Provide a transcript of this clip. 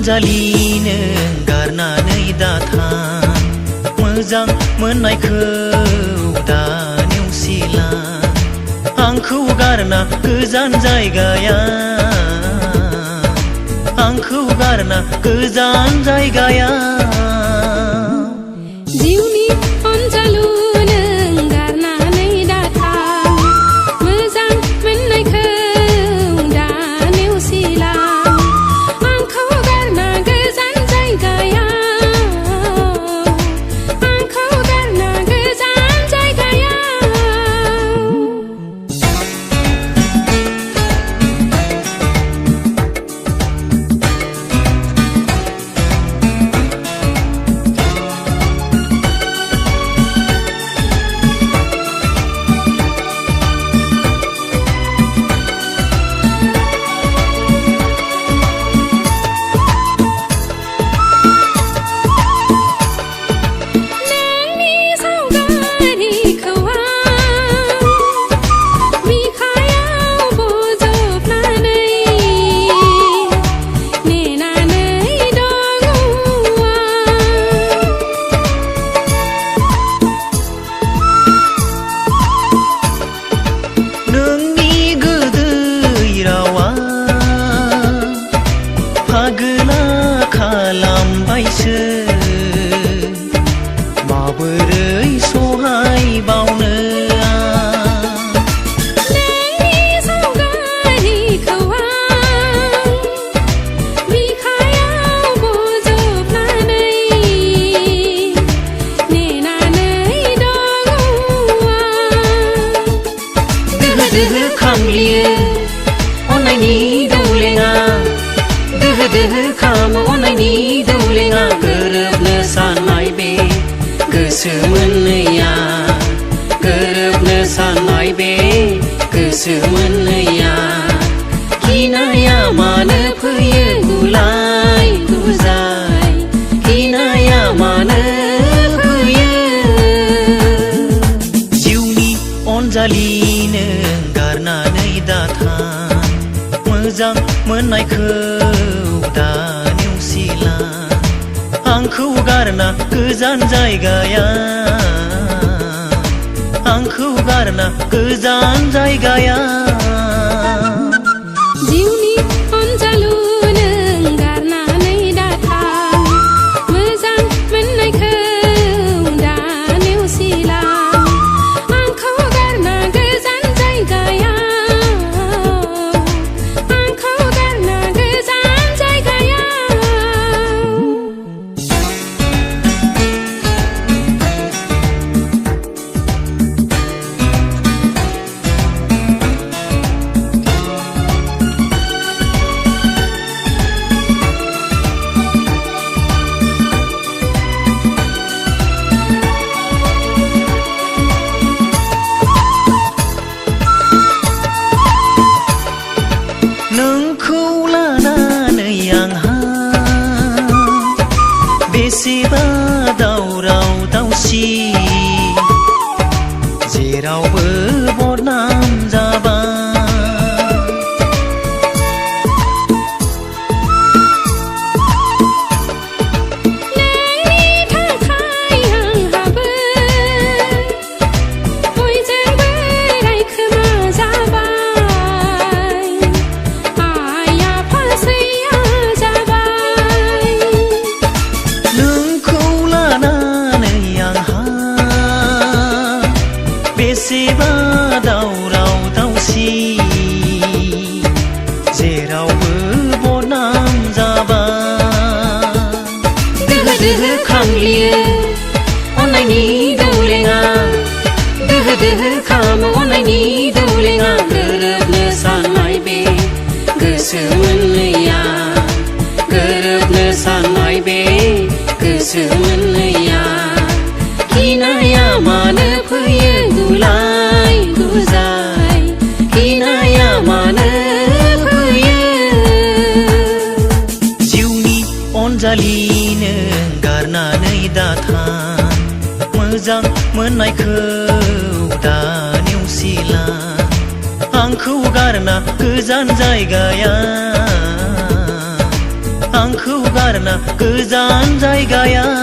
अनजालिनो गारनानै दाथां मोजां मोननायखौ दा नेवसिला आंखौ गारना गोजान जायगाया आंखौ गारना गोजान जायगाया जिउनि अनजालु नों गारनानै दाथां मोजां मोननायखौ दा नेवसिला आंखौ गारना गोजान जायगाया आंखौ गारना गोजान जायगाया खालामबायसो माबोरै सहाय बावनो नोंनि सावगारिखौ आं बिखायाव बजबनानै नेनानै दङ दोहो दोहो खामग्लियो अननायनि दौलेङा दोहो दोहो खामो अननायनि दौलेङा गोरोबनो साननाय बे गोसो मोननैया गोरोबनो साननाय बे गोसो मोननैया गिनाया मानो फैयो गुलाय गुजाय गिनाया मानो फैयो जिउनि अनजालिनो गारनानै दाथां मोजां मोननायखौ दा नेवसिला आंखौ गारना गोजान जायगाया आंखौ गारना गोजान जायगाया जिउनि अनजालु नों गारनानै दाथां मोजां मोननायखौ दा नेवसिला आंखौ गारना गोजान जायगाया आंखौ गारना गोजान जायगाया नोंखौ लानानै आंहा बेसेबा दावराव दावसि जेरावबो बदनाम जाबाय नोंनि थाखाय आंहाबो बयजोंबो रायखोमा जाबाय आइ आफा सैया जाबाय नोंखौ लानानै आंहा बेसेबा दावराव दावसि जेरावबो बदनाम जाबाय दोहो दोहो खामग्लियो अननायनि दौलेङा दोहो दोहो खामो अननायनि दौलेङा गोरोबनो साननाय बे गोसो मोननैया गोरोबनो साननाय बे गोसो मोननैया गिनाया मानो फैयो गुलाय गुजाय गिनाया मानो फैयो जिउनि अनजालिनो गारनानै दाथां मोजां मोननायखौ दा नेवसिला आंखौ गारना गोजान जायगाया आंखौ गारना गोजान जायगायाव